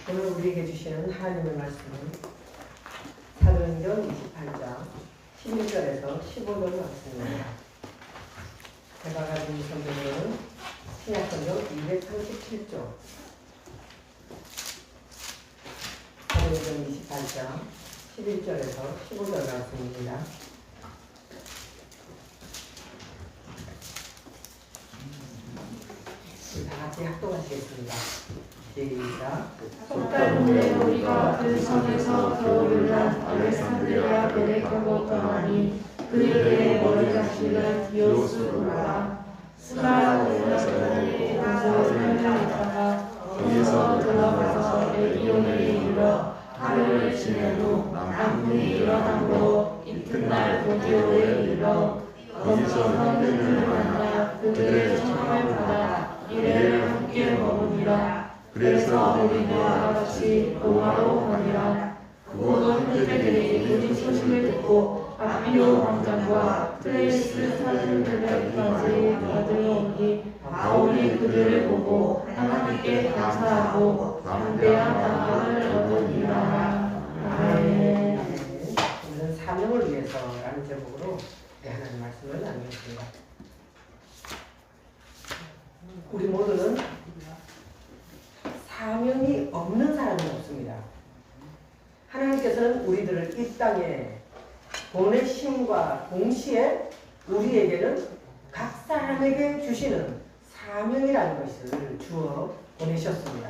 오늘 우리에게 주시는 하나님의 말씀은 사도행전 28장 11절에서 15절 말씀입니다. 제가 가진 성경은 신약성경 237조, 사도행전 28장 11절에서 15절 말씀입니다. 다 같이 합동하시겠습니다. 시작. 석 달 후에 우리가 그 성에서 겨울을 난 알렉산드리아 베레가로 떠나니 그에게 머리 가시는 디오스구라 스가랴 오라사단에 가서 3년 있다가 거기서 들어가서 에기온에 이르러 하루를 지낸 후 남풍이 일어나고 이튿날 고디오에 이르러 거기서 형제들을 만나 그들의 청함을 받아 이래를 함께 먹으니라. 그래서 우리가 같이 로마로 가니라. 곧 형제들이 이 소식을 듣고 아비오 왕장과 트레이스 사진들까지 받으오니 바울이 그들을 보고 하나님께 감사하고 담대한 마음을 얻으니라. 아멘. 오늘은 사명을 위해서라는 제목으로 하나님 말씀을 나누겠습니다. 우리 모두는 사명이 없는 사람은 없습니다. 하나님께서는 우리들을 이 땅에 보내심과 동시에 우리에게는 각 사람에게 주시는 사명이라는 것을 주어 보내셨습니다.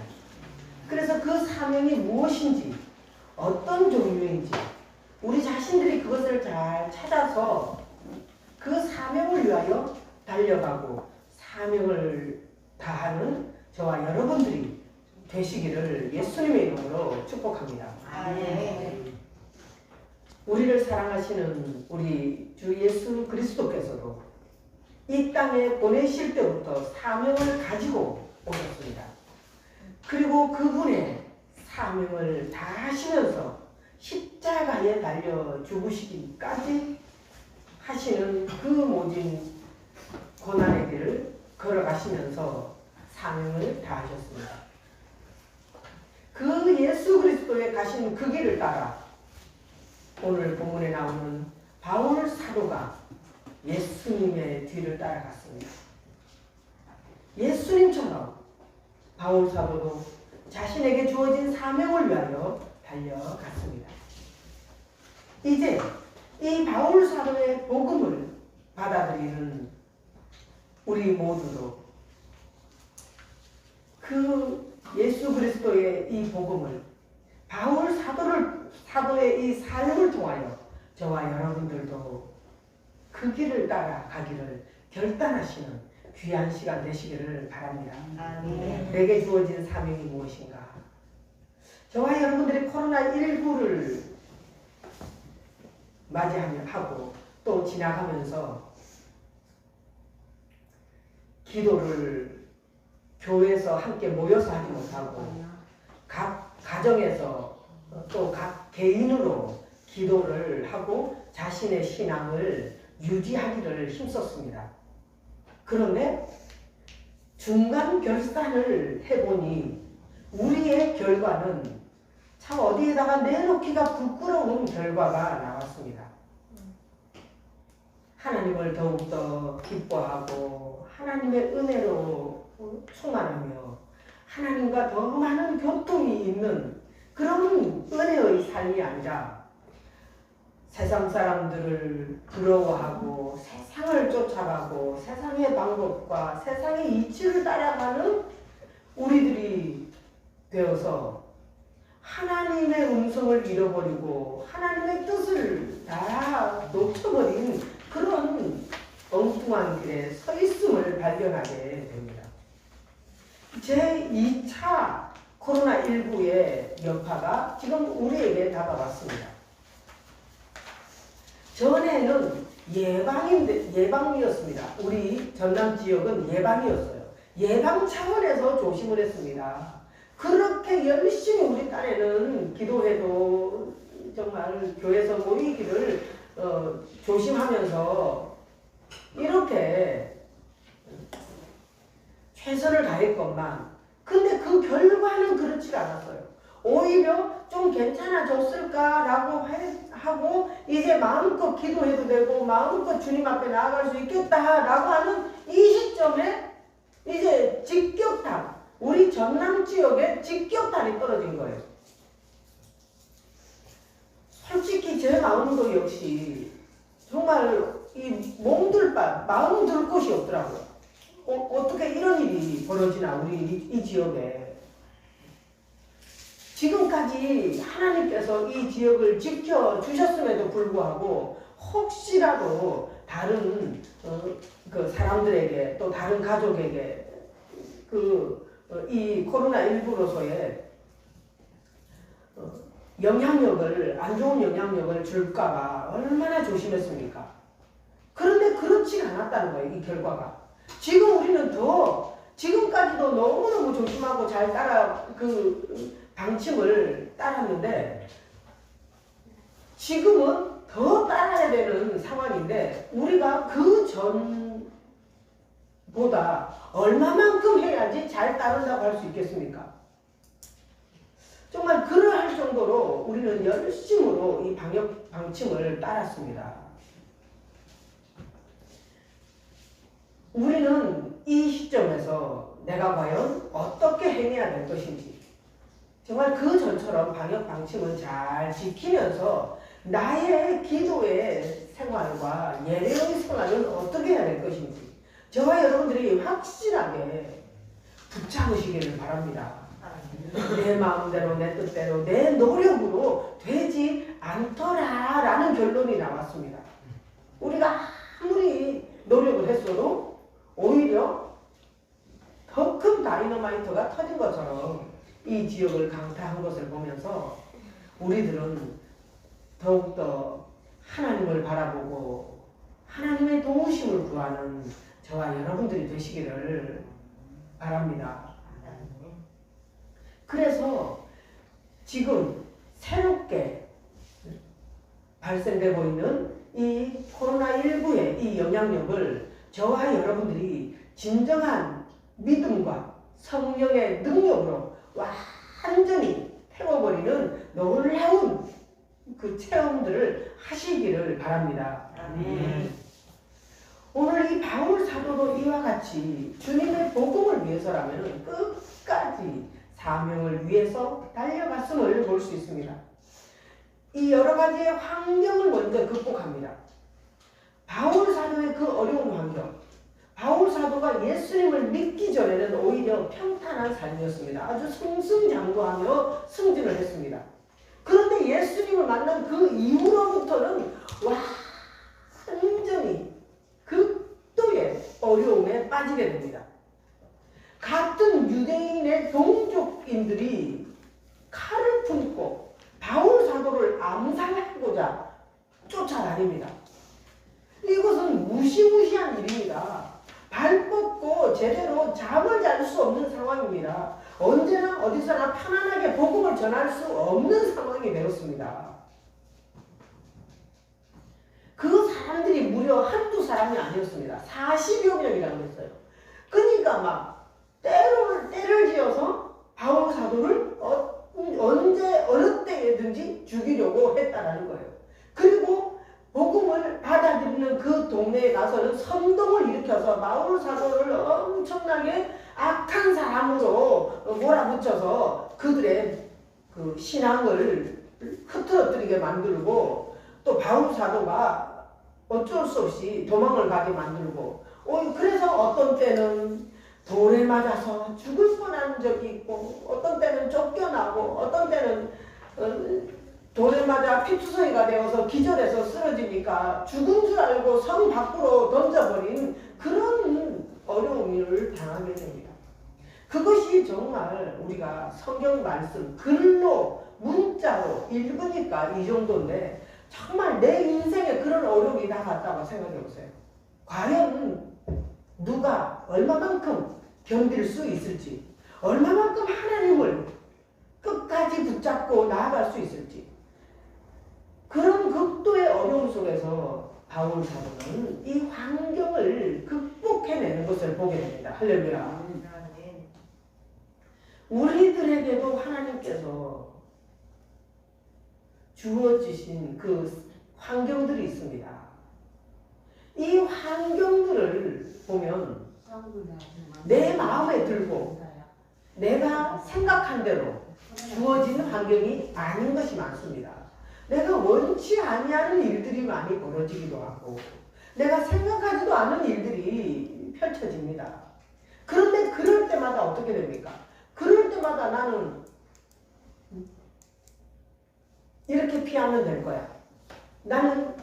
그래서 그 사명이 무엇인지, 어떤 종류인지 우리 자신들이 그것을 잘 찾아서 그 사명을 위하여 달려가고 사명을 다하는 저와 여러분들이 되시기를 예수님의 이름으로 축복합니다. 아멘. 우리를 사랑하시는 우리 주 예수 그리스도께서도 이 땅에 보내실 때부터 사명을 가지고 오셨습니다. 그리고 그분의 사명을 다하시면서 십자가에 달려 죽으시기까지 하시는 그 모진 고난의 길을 걸어가시면서 사명을 다하셨습니다. 그 예수 그리스도의 가신 그 길을 따라 오늘 본문에 나오는 바울 사도가 예수님의 뒤를 따라갔습니다. 예수님처럼 바울 사도도 자신에게 주어진 사명을 위하여 달려갔습니다. 이제 이 바울 사도의 복음을 받아들이는 우리 모두도 그 예수 그리스도의 이 복음을 바울 사도의 이 삶을 통하여 저와 여러분들도 그 길을 따라가기를 결단하시는 귀한 시간 되시기를 바랍니다. 아멘. 내게 주어진 사명이 무엇인가? 저와 여러분들이 코로나19를 맞이하고 또 지나가면서 기도를 교회에서 함께 모여서 하지 못하고 각 가정에서 또 각 개인으로 기도를 하고 자신의 신앙을 유지하기를 힘썼습니다. 그런데 중간 결산을 해보니 우리의 결과는 참 어디에다가 내놓기가 부끄러운 결과가 나왔습니다. 하나님을 더욱더 기뻐하고 하나님의 은혜로 충만하며 하나님과 더 많은 교통이 있는 그런 은혜의 삶이 아니라 세상 사람들을 부러워하고 세상을 쫓아가고 세상의 방법과 세상의 이치를 따라가는 우리들이 되어서 하나님의 음성을 잃어버리고 하나님의 뜻을 다 놓쳐버린 그런 엉뚱한 길에 서 있음을 발견하게 됩니다. 제2차 코로나19의 여파가 지금 우리에게 다가왔습니다. 전에는 예방이었습니다. 우리 전남 지역은 예방이었어요. 예방 차원에서 조심을 했습니다. 그렇게 열심히 우리 딴에는 기도해도 정말 교회에서 모이기를 조심하면서 이렇게 최선을 다했건만 근데 그 결과는 그렇지 않았어요. 오히려 좀 괜찮아졌을까라고 하고 이제 마음껏 기도해도 되고 마음껏 주님 앞에 나아갈 수 있겠다라고 하는 이 시점에 이제 직격탄, 우리 전남 지역에 직격탄이 떨어진 거예요. 솔직히 제 마음도 역시 정말 이 몸둘 바, 마음 둘 곳이 없더라고요. 어떻게 이런 일이 벌어지나 우리 이 지역에. 지금까지 하나님께서 이 지역을 지켜주셨음에도 불구하고 혹시라도 다른 그 사람들에게 또 다른 가족에게 이 코로나19로서의 영향력을, 안 좋은 영향력을 줄까봐 얼마나 조심했습니까? 그런데 그렇지가 않았다는 거예요, 이 결과가. 지금 우리는 지금까지도 너무너무 조심하고 잘 방침을 따랐는데, 지금은 더 따라야 되는 상황인데, 우리가 그 전보다 얼마만큼 해야지 잘 따른다고 할 수 있겠습니까? 정말 그러할 정도로 우리는 열심으로 이 방역 방침을 따랐습니다. 우리는 이 시점에서 내가 과연 어떻게 행해야 될 것인지, 정말 그 전처럼 방역 방침을 잘 지키면서 나의 기도의 생활과 예배의 생활은 어떻게 해야 될 것인지 저와 여러분들이 확실하게 붙잡으시기를 바랍니다. 내 마음대로 내 뜻대로 내 노력으로 되지 않더라라는 결론이 나왔습니다. 우리가 아무리 노력을 했어도 오히려 더 큰 다이너마이트가 터진 것처럼 이 지역을 강타한 것을 보면서 우리들은 더욱더 하나님을 바라보고 하나님의 도우심을 구하는 저와 여러분들이 되시기를 바랍니다. 그래서 지금 새롭게 발생되고 있는 이 코로나19의 이 영향력을 저와 여러분들이 진정한 믿음과 성령의 능력으로 완전히 태워버리는 놀라운 그 체험들을 하시기를 바랍니다. 오늘 이 바울 사도도 이와 같이 주님의 복음을 위해서라면 끝까지 사명을 위해서 달려갔음을 볼 수 있습니다. 이 여러 가지의 환경을 먼저 극복합니다. 바울 사도의 그 어려운 환경, 바울 사도가 예수님을 믿기 전에는 오히려 평탄한 삶이었습니다. 아주 승승장구하며 승진을 했습니다. 그런데 예수님을 만난 그 이후로부터는 완전히 극도의 어려움에 빠지게 됩니다. 같은 유대인의 동족인들이 칼을 품고 바울 사도를 암살하고자 쫓아다닙니다. 이것은 무시무시한 일입니다. 발 뻗고 제대로 잠을 잘 수 없는 상황입니다. 언제나 어디서나 편안하게 복음을 전할 수 없는 상황이 되었습니다. 그 사람들이 무려 한두 사람이 아니었습니다. 40여 명이라고 했어요. 그러니까 막 때를 지어서 바울 사도를 언제 어느 때든지 죽이려고 했다라는 거예요. 그리고 복음을 받아들이는 그 동네에 가서는 선동을 일으켜서 바울 사도를 엄청나게 악한 사람으로 몰아붙여서 그들의 그 신앙을 흐트러뜨리게 만들고, 또 바울 사도가 어쩔 수 없이 도망을 가게 만들고, 그래서 어떤 때는 돌에 맞아서 죽을 뻔한 적이 있고, 어떤 때는 쫓겨나고, 어떤 때는 돌에 맞아 피투성이가 되어서 기절해서 쓰러지니까 죽은 줄 알고 성 밖으로 던져버린 그런 어려움을 당하게 됩니다. 그것이 정말 우리가 성경 말씀 글로 문자로 읽으니까 이 정도인데, 정말 내 인생에 그런 어려움이 다 갔다고 생각해 보세요. 과연 누가 얼마만큼 견딜 수 있을지, 얼마만큼 하나님을 끝까지 붙잡고 나아갈 수 있을지, 그런 극도의 어려움 속에서 바울 사도는 이 환경을 극복해내는 것을 보게 됩니다. 할렐루야. 우리들에게도 하나님께서 주어지신 그 환경들이 있습니다. 이 환경들을 보면 내 마음에 들고 내가 생각한 대로 주어지는 환경이 아닌 것이 많습니다. 내가 원치 아니하는 일들이 많이 벌어지기도 하고 내가 생각하지도 않은 일들이 펼쳐집니다. 그런데 그럴 때마다 어떻게 됩니까? 그럴 때마다 나는 이렇게 피하면 될 거야. 나는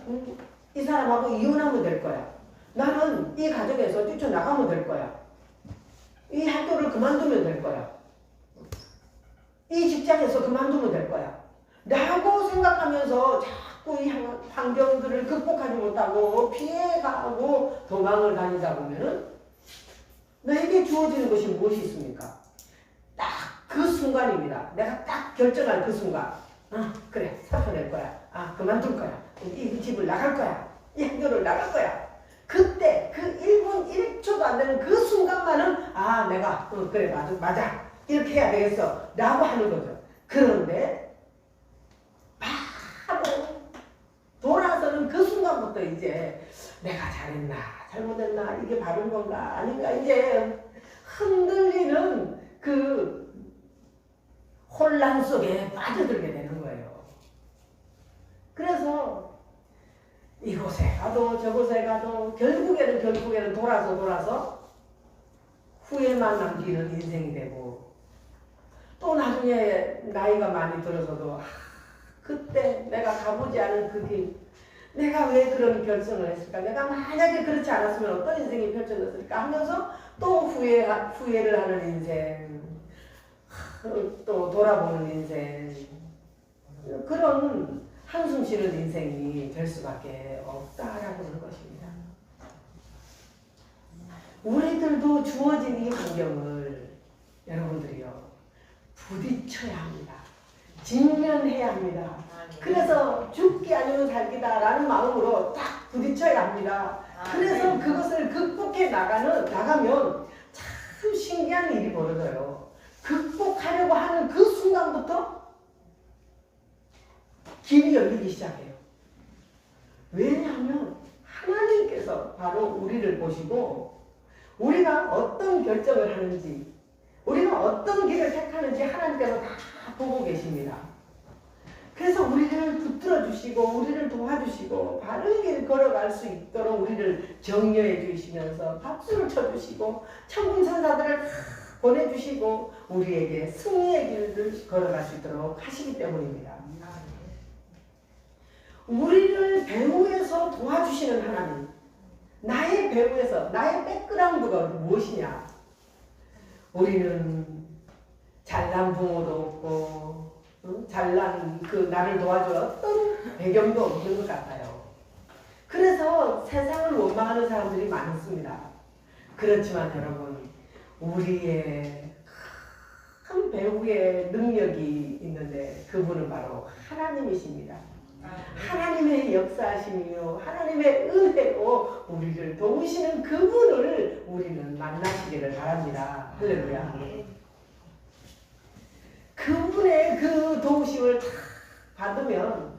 이 사람하고 이혼하면 될 거야. 나는 이 가정에서 뛰쳐나가면 될 거야. 이 학교를 그만두면 될 거야. 이 직장에서 그만두면 될 거야. 라고 생각하면서 자꾸 이 환경들을 극복하지 못하고 피해가고 도망을 다니다 보면은 너에게 주어지는 것이 무엇이 있습니까? 딱 그 순간입니다. 내가 딱 결정할 그 순간. 그래, 사표낼 거야. 그만둘 거야. 이 집을 나갈 거야. 이 학교를 나갈 거야. 그때 그 1분 1초도 안 되는 그 순간만은 내가 그래 맞아 이렇게 해야 되겠어 라고 하는 거죠. 그런데 바로 돌아서는 그 순간부터 이제 내가 잘했나 잘못했나 이게 바른 건가 아닌가 이제 흔들리는 그 혼란 속에 빠져들게 되는 거예요. 그래서 이곳에 가도 저곳에 가도 결국에는 돌아서 후회만 남기는 인생이 되고 또 나중에 나이가 많이 들어서도 그때 내가 가보지 않은 그 길 내가 왜 그런 결정을 했을까 내가 만약에 그렇지 않았으면 어떤 인생이 펼쳐졌을까 하면서 또 후회를 하는 인생 또 돌아보는 인생 그런 한숨 쉬는 인생이 될 수밖에 없다라고 하는 것입니다. 우리들도 주어진 이 환경을 여러분들이요 부딪혀야 합니다. 직면해야 합니다. 그래서 죽기 아니면 살기다라는 마음으로 딱 부딪혀야 합니다. 그래서 그것을 극복해 나가면 참 신기한 일이 벌어져요. 극복하려고 하는 그 순간부터 길이 열리기 시작해요. 왜냐하면 하나님께서 바로 우리를 보시고 우리가 어떤 결정을 하는지 우리가 어떤 길을 택하는지 하나님께서 다 보고 계십니다. 그래서 우리를 붙들어 주시고 우리를 도와주시고 바른 길 걸어갈 수 있도록 우리를 격려해 주시면서 박수를 쳐주시고 천군 천사들을 보내주시고 우리에게 승리의 길을 걸어갈 수 있도록 하시기 때문입니다. 우리를 배후에서 도와주시는 하나님 나의 배후에서 나의 백그라운드가 무엇이냐 우리는 잘난 부모도 없고 잘난 그 나를 도와줄 어떤 배경도 없는 것 같아요. 그래서 세상을 원망하는 사람들이 많습니다. 그렇지만 여러분 우리의 큰 배후의 능력이 있는데 그분은 바로 하나님이십니다. 하나님의 역사하심이요 하나님의 은혜로 우리를 도우시는 그분을 우리는 만나시기를 바랍니다. 할렐루야. 그분의 그 도우심을 다 받으면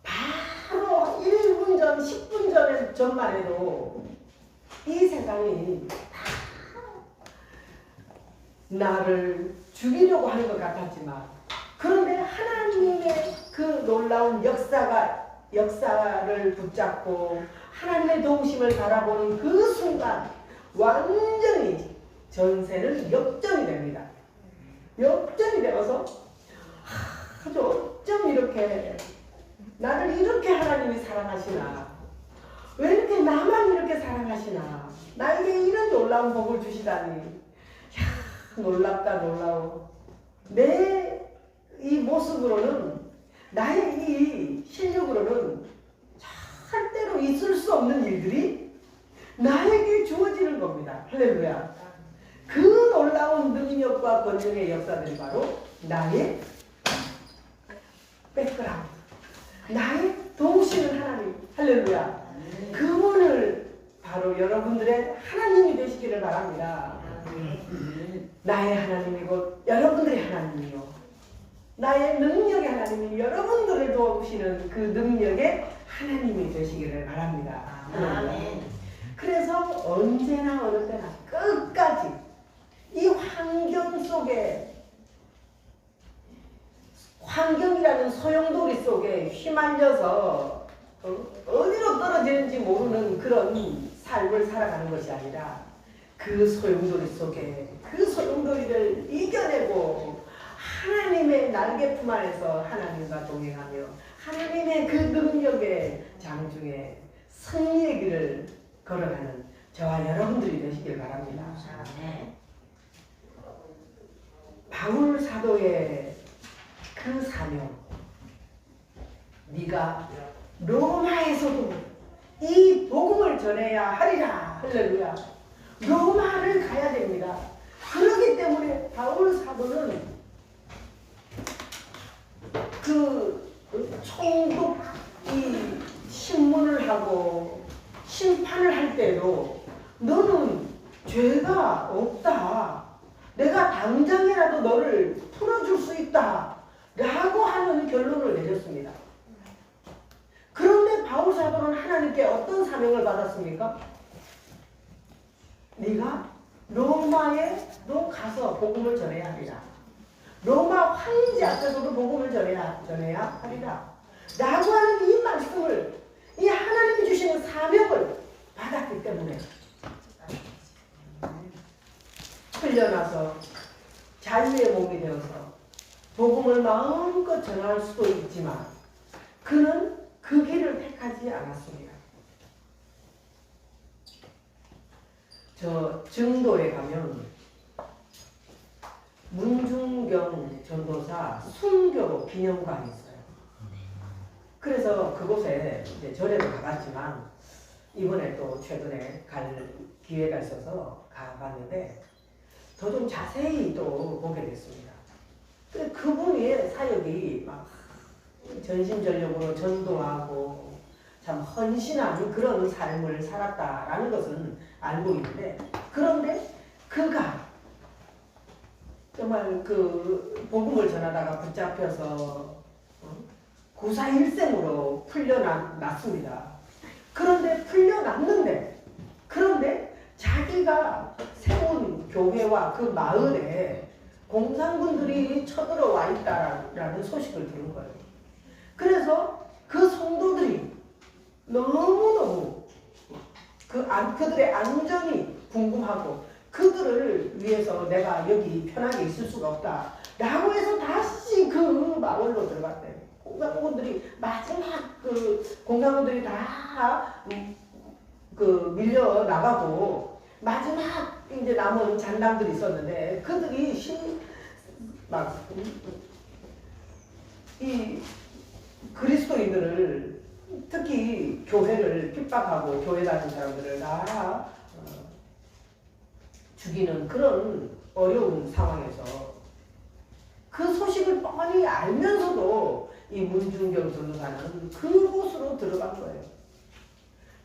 바로 1분 전 10분 전만 해도 이 세상이 다 나를 죽이려고 하는 것 같았지만 그런데 하나님의 그 놀라운 역사를 붙잡고 하나님의 도우심을 바라보는 그 순간 완전히 전세는 역전이 됩니다. 역전이 되어서 어쩜 이렇게 나를 이렇게 하나님이 사랑하시나 왜 이렇게 나만 이렇게 사랑하시나 나에게 이런 놀라운 복을 주시다니 놀랍다 놀라워 내 이 모습으로는 나의 이 실력으로는 절대로 있을 수 없는 일들이 나에게 주어지는 겁니다. 할렐루야. 그 놀라운 능력과 권능의 역사들이 바로 나의 백그라운드 나의 도우시는 하나님 할렐루야. 그분을 바로 여러분들의 하나님이 되시기를 바랍니다. 나의 하나님이고 여러분들의 하나님이요 나의 능력의 하나님이 여러분들을 도우시는 그 능력의 하나님이 되시기를 바랍니다. 아멘. 그래서 언제나 어느 때나 끝까지 이 환경 속에, 환경이라는 소용돌이 속에 휘말려서 어디로 떨어지는지 모르는 그런 삶을 살아가는 것이 아니라 그 소용돌이 속에 그 소용돌이를 이겨내고 하나님의 날개품 안에서 하나님과 동행하며 하나님의 그 능력의 장중에 승리의 길을 걸어가는 저와 여러분들이 되시길 바랍니다. 아멘. 바울 사도의 그 사명, 네가 로마에서도 이 복음을 전해야 하리라. 할렐루야. 로마를 가야 됩니다. 그렇기 때문에 바울 사도는 그 총독 이 신문을 하고 심판을 할 때도 너는 죄가 없다. 내가 당장이라도 너를 풀어줄 수 있다. 라고 하는 결론을 내렸습니다. 그런데 바울 사도는 하나님께 어떤 사명을 받았습니까? 네가 로마에 너 가서 복음을 전해야 하리라. 로마 황제 앞에서도 복음을 전해야 하리라. 라고 하는 이 말씀을, 이 하나님이 주시는 사명을 받았기 때문에 풀려나서 자유의 몸이 되어서 복음을 마음껏 전할 수도 있지만 그는 그 길을 택하지 않았습니다. 저 증도에 가면 문중경 전도사 순교 기념관이 있어요. 그래서 그곳에 이제 전에도 가봤지만 이번에 또 최근에 갈 기회가 있어서 가봤는데 더 좀 자세히 또 보게 됐습니다. 그분의 사역이 막 전심전력으로 전도하고 참 헌신하는 그런 삶을 살았다라는 것은 알고 있는데, 그런데 그가 정말 그 복음을 전하다가 붙잡혀서 구사일생으로 풀려났습니다. 그런데 풀려났는데, 그런데 자기가 세운 교회와 그 마을에 공산군들이 쳐들어와 있다라는 소식을 들은 거예요. 그래서 그 성도들이 너무너무 그들의 안전이 궁금하고 그들을 위해서 내가 여기 편하게 있을 수가 없다 라고 해서 다시 그 마을로 들어갔대요. 공산군들이 마지막 공산군들이 다 밀려 나가고 마지막 이제 남은 잔당들이 있었는데 그들이 이 그리스도인들을, 특히 교회를 핍박하고 교회 다니는 사람들을 다 죽이는 그런 어려운 상황에서 그 소식을 뻔히 알면서도 이 문중경 전도사는 그곳으로 들어간 거예요.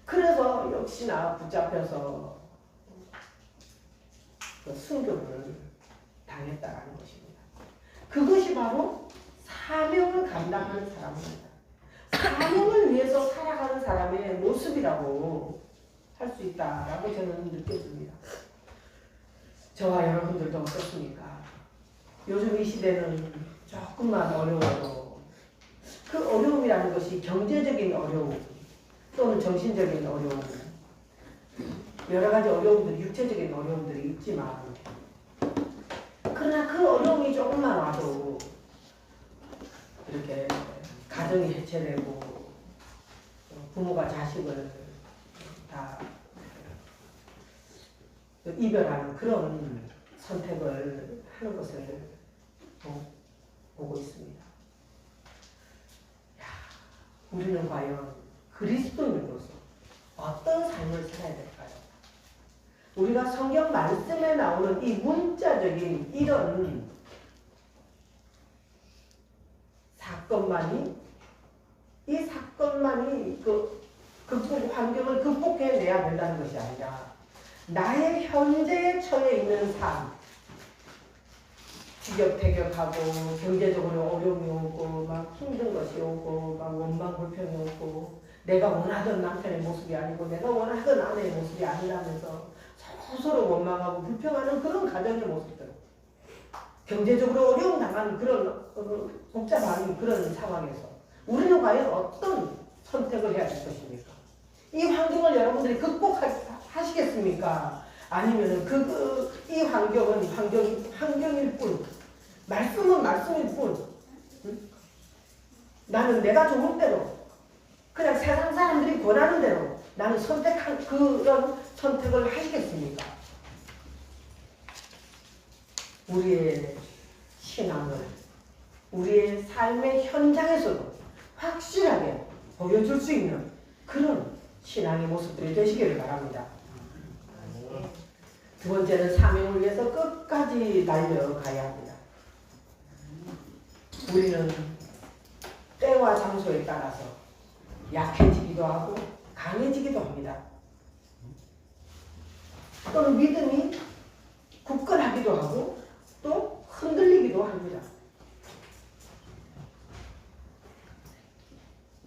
그래서 역시나 붙잡혀서 순교를 당했다라는 것입니다. 그것이 바로 사명을 감당하는 사람입니다. 사명을 위해서 살아가는 사람의 모습이라고 할 수 있다라고 저는 느꼈습니다. 저와 여러분들도 어떻습니까? 요즘 이 시대는 조금만 어려워도 그 어려움이라는 것이 경제적인 어려움 또는 정신적인 어려움, 여러 가지 어려움들이, 육체적인 어려움들이 있지만, 그러나 그 어려움이 조금만 와도 이렇게 가정이 해체되고 부모가 자식을 다 이별하는 그런 선택을 하는 것을 보고 있습니다. 우리는 과연 그리스도인으로서 어떤 삶을 살아야 될까요? 우리가 성경 말씀에 나오는 이 문자적인 이런 사건만이 환경을 극복해내야 된다는 것이 아니라 나의 현재에 처해 있는 삶, 티격태격하고 경제적으로 어려움이 오고 막 힘든 것이 오고 막 원망 불평이 오고 내가 원하던 남편의 모습이 아니고 내가 원하던 아내의 모습이 아니라면서 서로 원망하고 불평하는 그런 가정의 모습들, 경제적으로 어려움 당하는 그런 복잡한 그런 상황에서 우리는 과연 어떤 선택을 해야 될 것입니까? 이 환경을 여러분들이 극복하시겠습니까? 아니면은 이 환경은 환경일 뿐, 말씀은 말씀일 뿐, 나는 내가 좋은 대로 그냥 세상 사람들이 권하는 대로 나는 선택한 그런 선택을 하시겠습니까? 우리의 신앙을 우리의 삶의 현장에서도 확실하게 보여줄 수 있는 그런 신앙의 모습들이 되시기를 바랍니다. 두 번째는 사명을 위해서 끝까지 달려가야 합니다. 우리는 때와 장소에 따라서 약해지기도 하고 강해지기도 합니다. 또는 믿음이 굳건하기도 하고 또 흔들리기도 합니다.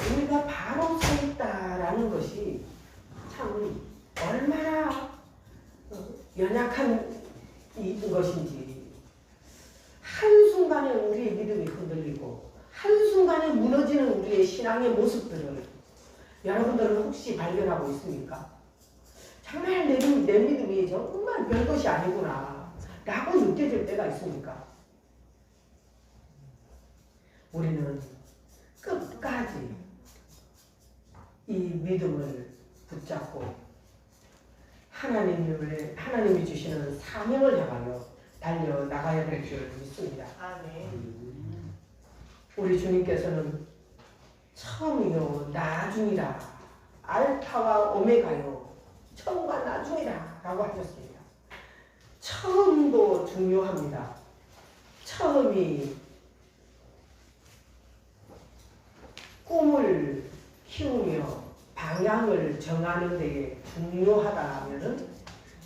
우리가 바로 서 있다라는 것이 참 얼마나 연약한 것인지, 한순간에 우리의 믿음이 흔들리고 한순간에 무너지는 우리의 신앙의 모습들을 여러분들은 혹시 발견하고 있습니까? 정말 내 믿음이 정말 별것이 아니구나 라고 느껴질 때가 있습니까? 우리는 끝까지 이 믿음을 붙잡고 하나님이 주시는 사명을 향하여 달려나가야 될 줄 믿습니다. 우리 주님께서는 처음이요 나중이라, 알파와 오메가요 처음과 나중이라 라고 하셨습니다. 처음도 중요합니다. 처음이 꿈을 키우며 방향을 정하는 데에 중요하다면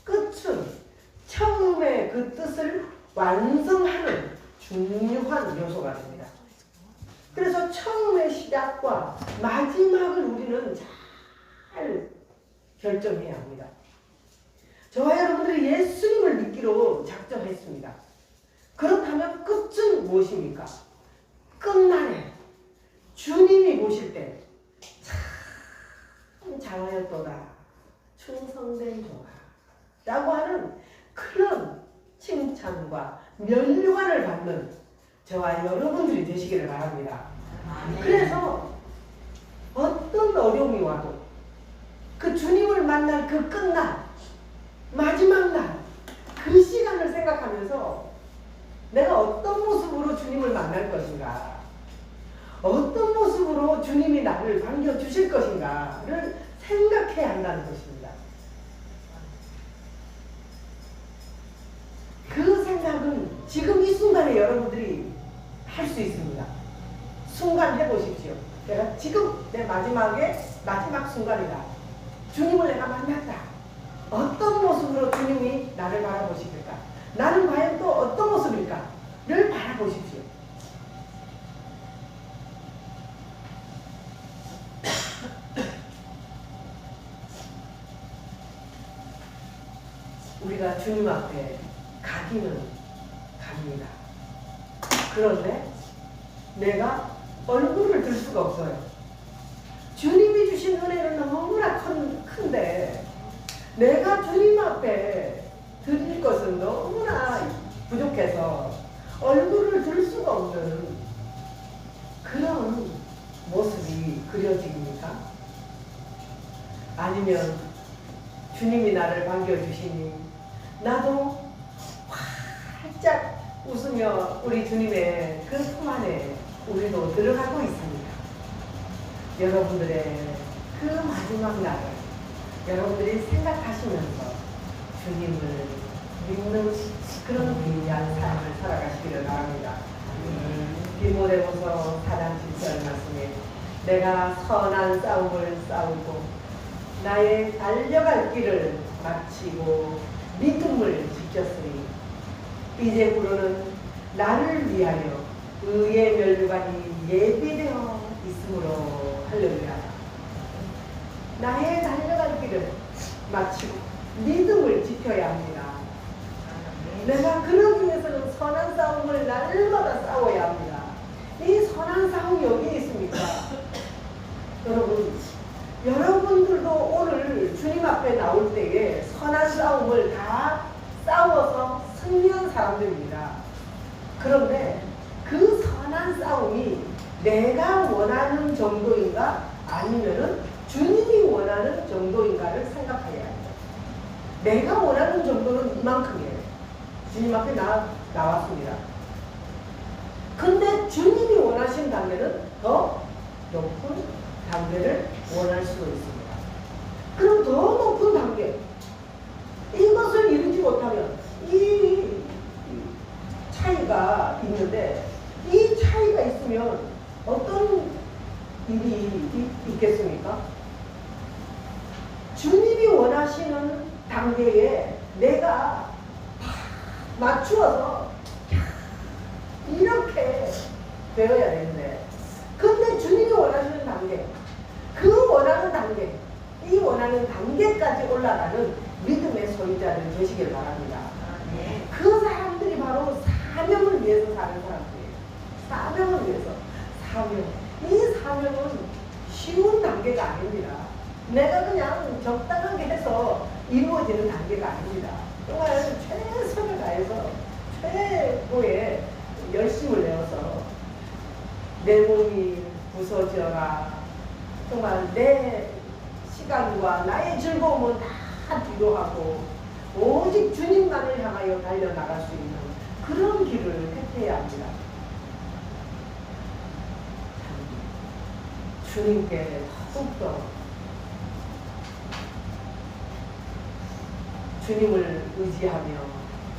끝은 처음에 그 뜻을 완성하는 중요한 요소가 됩니다. 그래서 처음의 시작과 마지막을 우리는 잘 결정해야 합니다. 저와 여러분들이 예수님을 믿기로 작정했습니다. 그렇다면 끝은 무엇입니까? 끝날에 주님이 보실 때 참 잘하였도다 충성된 종아 라고 하는 그런 칭찬과 면류관을 받는 저와 여러분들이 되시기를 바랍니다. 그래서 어떤 어려움이 와도 그 주님을 만날 그 끝날, 마지막 날, 그 시간을 생각하면서 내가 어떤 모습으로 주님을 만날 것인가, 어떤 모습으로 주님이 나를 반겨주실 것인가를 생각해야 한다는 것입니다. 그 생각은 지금 이 순간에 여러분들이 할 수 있습니다. 순간 해보십시오. 내가 지금 내 마지막 순간이다. 주님을 내가 만났다. 어떤 모습으로 주님이 나를 바라보실까? 나는 과연 또 어떤 모습일까?를 바라보십시오. 우리가 주님 앞에 가기는 갑니다. 그런데 내가 얼굴을 들 수가 없어요. 주님이 주신 은혜는 너무나 큰데 내가 주님 앞에 드릴 것은 너무나 부족해서 얼굴을 들 수가 없는 그런 모습이 그려집니까? 아니면 주님이 나를 반겨주시니 나도 활짝 웃으며 우리 주님의 그 품 안에 우리도 들어가고 있습니다. 여러분들의 그 마지막 날을 여러분들이 생각하시면서 주님을 믿는 그런 귀한 삶을 살아가시기를 바랍니다. 디모데후서 4장 7절 말씀에 내가 선한 싸움을 싸우고 나의 달려갈 길을 마치고 믿음을 지켰으니 이제부로는 나를 위하여 의의 면류관이 예비되어 있으므로 할렐루야. 나의 달려갈 길을 마치고 믿음을 지켜야 합니다. 내가 그러기 위해서는 선한 싸움을 날마다 싸워야 합니다. 이 선한 싸움이 여기에 있습니까? 여러분, 여러분들도 오늘 주님 앞에 나올 때에 선한 싸움을 다 싸워서 승리한 사람들입니다. 그런데 그 선한 싸움이 내가 원하는 정도인가 아니면은 주님이 원하는 정도인가를 생각해야 해요. 내가 원하는 정도는 이만큼이에요. 주님 앞에 나왔습니다. 근데 주님이 원하신 단계는 더 높은 단계를 원할 수도 있습니다. 그럼 더 높은 단계, 이것을 이루지 못하면 이 차이가 있는데, 이 차이가 있으면 어떤 일이 있겠습니까? 주님이 원하시는 단계에 내가 맞추어서 이렇게 되어야 되는데, 근데 주님이 원하시는 단계, 그 원하는 단계, 이 원하는 단계까지 올라가는 믿음의 소유자들 되시길 바랍니다. 그 사람들이 바로 사명을 위해서 사는 사람들이에요. 사명을 위해서. 사명. 이 사명은 쉬운 단계가 아닙니다. 내가 그냥 적당하게 해서 이루어지는 단계가 아닙니다. 정말 최선을 다해서 최고의 열심을 내어서 내 몸이 부서져라. 정말 내 시간과 나의 즐거움은 다 뒤로 하고 오직 주님만을 향하여 달려나갈 수 있는 그런 길을 택해야 합니다. 주님께 더욱더 주님을 의지하며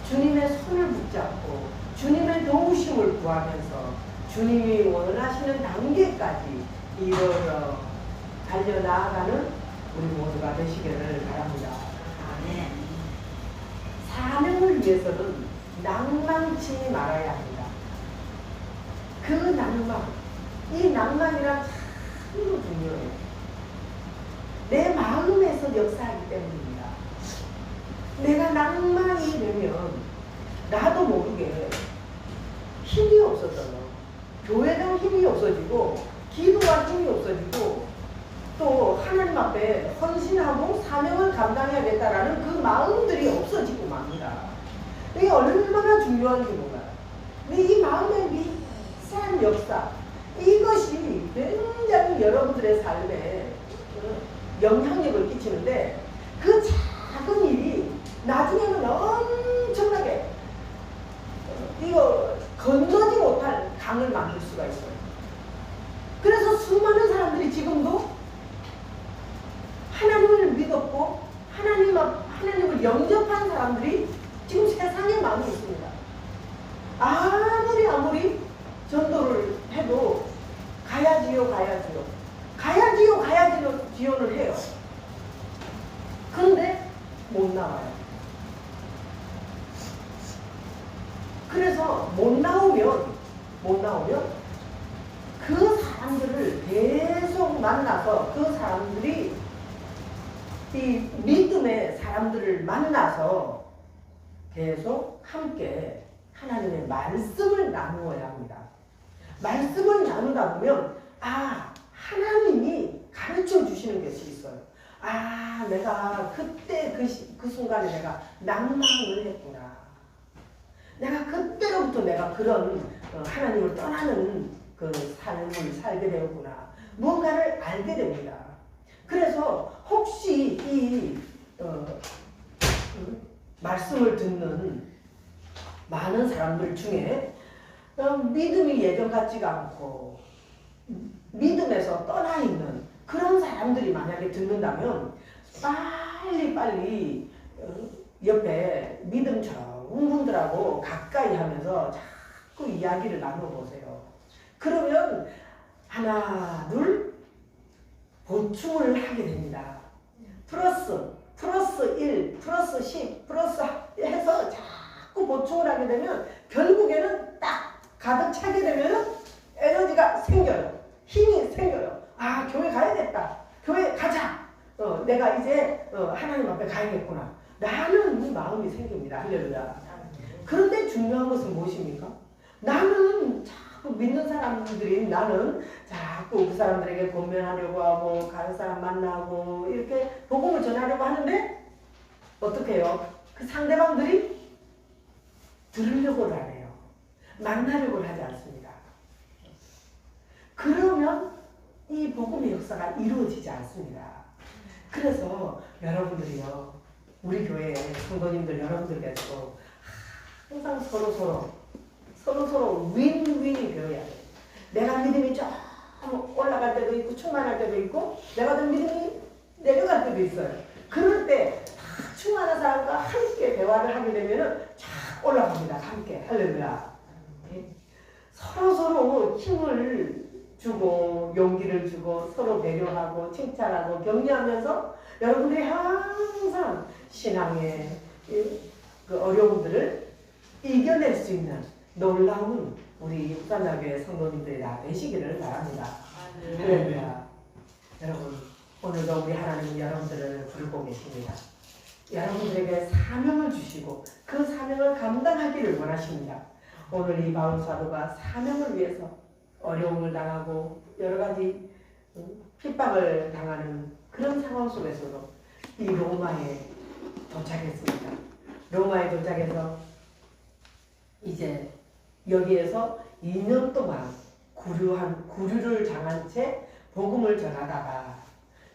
주님의 손을 붙잡고 주님의 도우심을 구하면서 주님이 원하시는 단계까지 이르러 달려나가는 우리 모두가 되시기를 바랍니다. 아멘. 사명을 위해서는 낭만치 말아야 합니다. 그 낭만, 이 낭만이란 참으로 중요해요. 내 마음에서 역사하기 때문입니다. 내가 낭만이 되면 나도 모르게 힘이 없어져요. 교회가 힘이 없어지고 기도가 힘이 없어지고 또 하나님 앞에 헌신하고 사명을 감당해야겠다라는 그 마음들이 없어지고 맙니다. 이게 얼마나 중요한지 몰라요. 근데 이 마음의 미세한 역사, 이것이 굉장히 여러분들의 삶에 영향력을 끼치는데, 그 작은 일이 나중에는 엄청나게 이거 건너지 못할 강을 만들 수가 있어요. 그래서 수많은 사람들이 지금도 하나님을 믿었고 하나님을 영접한 사람들이 지금 세상에 많이 있습니다. 아무리 전도를 해도 가야지요를 해요. 그런데 못 나와요. 그래서 못 나오면 그 사람들을 계속 만나서 그 사람들이 이 믿음의 사람들을 만나서 계속 함께 하나님의 말씀을 나누어야 합니다. 말씀을 나누다 보면 하나님이 가르쳐 주시는 것이 있어요. 내가 그때 그 순간에 내가 낭만을 했구나. 내가 그때로부터 내가 그런 하나님을 떠나는 그 삶을 살게 되었구나. 무언가를 알게 됩니다. 그래서 혹시 이 말씀을 듣는 많은 사람들 중에 믿음이 예전 같지가 않고 믿음에서 떠나 있는 그런 사람들이 만약에 듣는다면 빨리 옆에 믿음 좋은 분들하고 가까이 하면서 자꾸 이야기를 나눠보세요. 그러면 하나, 둘 보충을 하게 됩니다. 플러스 1, 플러스 10, 플러스 해서 자꾸 보충을 하게 되면 결국에는 딱 가득 차게 되면 에너지가 생겨요. 힘이 생겨요. 아, 교회 가야겠다. 교회 가자. 내가 이제 하나님 앞에 가야겠구나. 나는 이 마음이 생깁니다. 할렐루야. 그런데 중요한 것은 무엇입니까? 나는 자꾸 믿는 사람들이 나는 자꾸 그 사람들에게 권면하려고 하고 가는 사람 만나고 이렇게 복음을 전하려고 하는데 어떻게 해요? 그 상대방들이 들으려고는 안 해요. 만나려고는 하지 않습니다. 그러면 이 복음의 역사가 이루어지지 않습니다. 그래서 여러분들이요, 우리 교회 성도님들 여러분들께서 항상 서로 윈윈이 되어야 돼요. 내가 믿음이 좀 올라갈 때도 있고 충만할 때도 있고 내가 더 믿음이 내려갈 때도 있어요. 그럴 때 충만한 사람과 함께 대화를 하게 되면은 쫙 올라갑니다. 함께. 할렐루야. 서로 힘을 주고 용기를 주고 서로 배려하고 칭찬하고 격려하면서 여러분들이 항상 신앙의 그 어려움들을 이겨낼 수 있는 놀라운 우리 육산나교회 성도님들이 다 되시기를 바랍니다. 할렐루야. 여러분, 오늘도 우리 하나님은 여러분들을 부르고 계십니다. 여러분들에게 사명을 주시고 그 사명을 감당하기를 원하십니다. 오늘 이 바울 사도가 사명을 위해서 어려움을 당하고 여러 가지 핍박을 당하는 그런 상황 속에서도 이 로마에 도착했습니다. 로마에 도착해서 이제 여기에서 2년 동안 구류를 당한 채 복음을 전하다가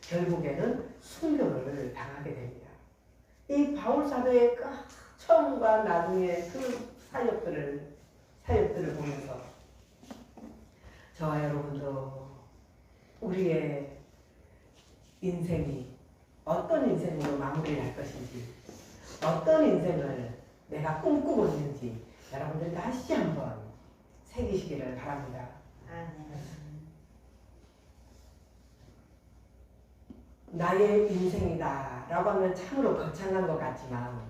결국에는 순교를 당하게 됩니다. 이 바울 사도의 처음과 나중에 그 사역들을 보면서 저와 여러분도 우리의 인생이 어떤 인생으로 마무리할 것인지, 어떤 인생을 내가 꿈꾸고 있는지 여러분들 다시 한번 새기시기를 바랍니다. 나의 인생이다 라고 하면 참으로 거창한 것 같지만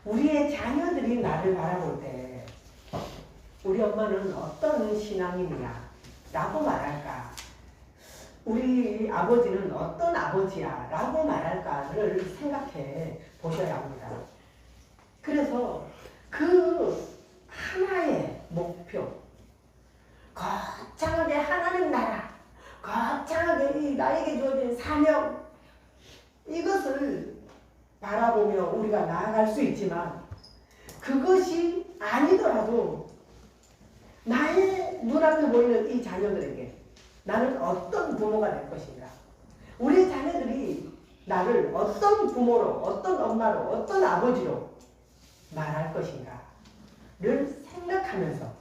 우리의 자녀들이 나를 바라볼 때 우리 엄마는 어떤 신앙인이야 라고 말할까, 우리 아버지는 어떤 아버지야 라고 말할까를 생각해 보셔야 합니다. 그래서 그 하나의 목표, 거창하게 하나님 나라, 거창하게 이 나에게 주어진 사명, 이것을 바라보며 우리가 나아갈 수 있지만 그것이 아니더라도 나의 눈앞에 보이는 이 자녀들에게 나는 어떤 부모가 될 것인가, 우리 자녀들이 나를 어떤 부모로, 어떤 엄마로, 어떤 아버지로 말할 것인가를 생각하면서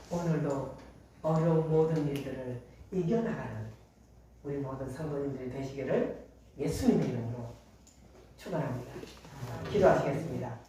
오늘도 어려운 모든 일들을 이겨나가는 우리 모든 성도님들이 되시기를 예수님의 이름으로 축원합니다. 기도하시겠습니다.